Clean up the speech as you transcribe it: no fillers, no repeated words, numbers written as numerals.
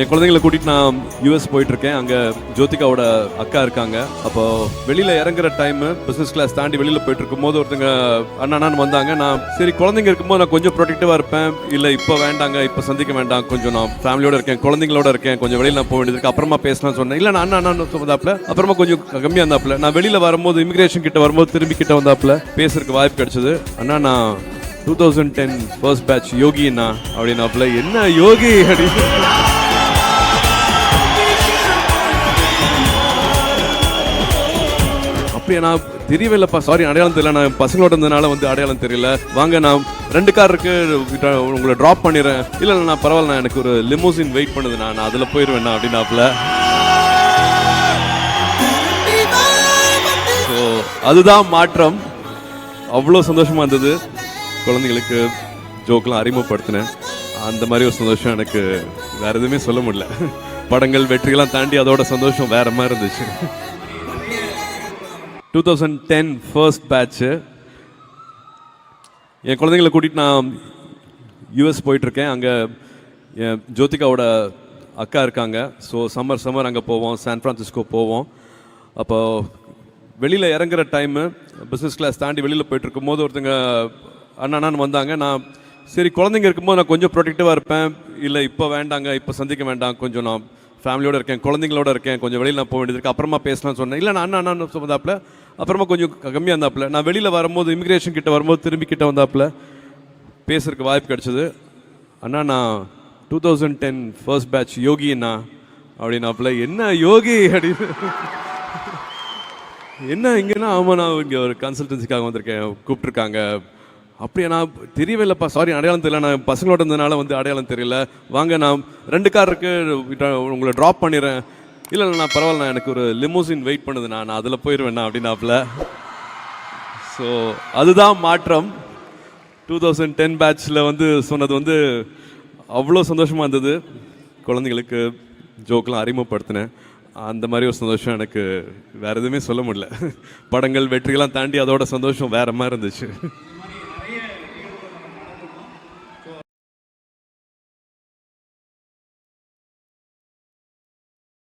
என் குழந்தைங்களை கூட்டிகிட்டு நான் யூஎஸ் போயிட்டுருக்கேன். அங்கே ஜோதிகாவோட அக்கா இருக்காங்க. அப்போ வெளியில் இறங்குற டைமு பிஸ்னஸ் கிளாஸ் தாண்டி வெளியில் போயிட்டு இருக்கும்போது ஒருத்தங்க அண்ணான்னு வந்தாங்க. நான் சரி குழந்தைங்க இருக்கும்போது நான் கொஞ்சம் ப்ரொடெக்டிவாக இருப்பேன். இல்லை இப்போ வேண்டாங்க, இப்போ சந்திக்க வேண்டாம், கொஞ்சம் நான் ஃபேமிலியோட இருக்கேன், குழந்தைங்களோட இருக்கேன், கொஞ்சம் வெளியில் நான் போக வேண்டியது அப்புறமா பேசலாம்னு சொன்னேன். இல்லை நான் அண்ணான்னு வந்தாப்புல, அப்புறமா கொஞ்சம் கம்மியாக இருந்தாப்புல. நான் வெளியில் வரும்போது இமிகிரேஷன் கிட்ட வரும்போது திரும்பி கிட்ட வந்தாப்புல பேசுறதுக்கு வாய்ப்பு கிடைச்சது. அண்ணா நான் 2010 ஃபர்ஸ்ட் பேட்ச் யோகிண்ணா அப்படின்னாப்புல. என்ன யோகி அப்படின்னு அப்படியே நான் தெரியவே இல்லைப்பா, சாரி அடையாளம் தெரியல, நான் பசங்களோட இருந்ததுனால வந்து அடையாளம் தெரியல, வாங்க நான் 2 கார் இருக்கு உங்களை ட்ராப் பண்ணிடுறேன். இல்லை நான் பரவாயில்ல, நான் எனக்கு ஒரு லிமோசின் வெயிட் பண்ணுது, நான் அதில் போயிடுவேண்ணா அப்படின்னாப்புல. ஸோ அதுதான் மாற்றம். அவ்வளோ சந்தோஷமாக இருந்தது. குழந்தைங்களுக்கு ஜோக்கெலாம் அறிமுகப்படுத்தினேன். அந்த மாதிரி ஒரு சந்தோஷம் எனக்கு வேற எதுவுமே சொல்ல முடியல. படங்கள் வெற்றிகள்லாம் தாண்டி அதோட சந்தோஷம் வேற மாதிரி இருந்துச்சு. 2010 ஃபர்ஸ்ட் பேட்ச்சு. என் குழந்தைங்களை கூட்டிகிட்டு நான் யூஎஸ் போயிட்டுருக்கேன். அங்கே என் ஜோதிகாவோட அக்கா இருக்காங்க. ஸோ சம்மர் அங்கே போவோம், சான் ஃப்ரான்சிஸ்கோ போவோம். அப்போ வெளியில் இறங்குற டைமு பிஸ்னஸ் கிளாஸ் தாண்டி வெளியில் போயிட்டு இருக்கும்போது ஒருத்தங்க அண்ணான்னு வந்தாங்க. நான் சரி குழந்தைங்க இருக்கும்போது நான் கொஞ்சம் ப்ரொடெக்டிவாக இருப்பேன். இல்லை இப்போ வேண்டாங்க, இப்போ சந்திக்க வேண்டாம், கொஞ்சம் நான் ஃபேமிலியோட இருக்கேன், குழந்தைங்களோட இருக்கேன், கொஞ்சம் வெளியில் நான் போக வேண்டியது அப்புறமா பேசலாம்னு சொன்னேன். இல்லை நான் அண்ணான்னு வந்தாப்புல, அப்புறமா கொஞ்சம் கம்மியாக இருந்தாப்புல. நான் வெளியில் வரும்போது இமிகிரேஷன் கிட்ட வரும்போது திரும்பி கிட்ட வந்தாப்புல பேசுறதுக்கு வாய்ப்பு கிடைச்சது. அண்ணா நான் 2010 ஃபர்ஸ்ட் பேட்ச் யோகிண்ணா அப்படின்னாப்புல. என்ன யோகி அப்படின்னு என்ன இங்கேன்னா, ஆமாம் நான் இங்கே ஒரு கன்சல்டன்சிக்காக வந்திருக்கேன், கூப்பிட்ருக்காங்க. அப்படியே நான் தெரியவே இல்லைப்பா, சாரி அடையாளம் தெரியல, நான் பசங்களோட இருந்ததுனால வந்து அடையாளம் தெரியல, வாங்க நான் 2 கார் இருக்கு உங்களை ட்ராப் பண்ணிடுறேன். இல்லை நான் பரவாயில்ல, நான் எனக்கு ஒரு லிமோசின் வெயிட் பண்ணுது, நான் அதில் போயிடுவேண்ணா அப்படின்னாப்புல. ஸோ அதுதான் மாற்றம். 2010 பேட்சில் வந்து சொன்னது வந்து அவ்வளோ சந்தோஷமாக இருந்தது. குழந்தைங்களுக்கு ஜோக்கெலாம் அறிமுகப்படுத்தினேன். அந்த மாதிரி ஒரு சந்தோஷம் எனக்கு வேறு எதுவுமே சொல்ல முடியல. படங்கள் வெற்றிகள்லாம் தாண்டி அதோட சந்தோஷம் வேறு மாதிரி இருந்துச்சு.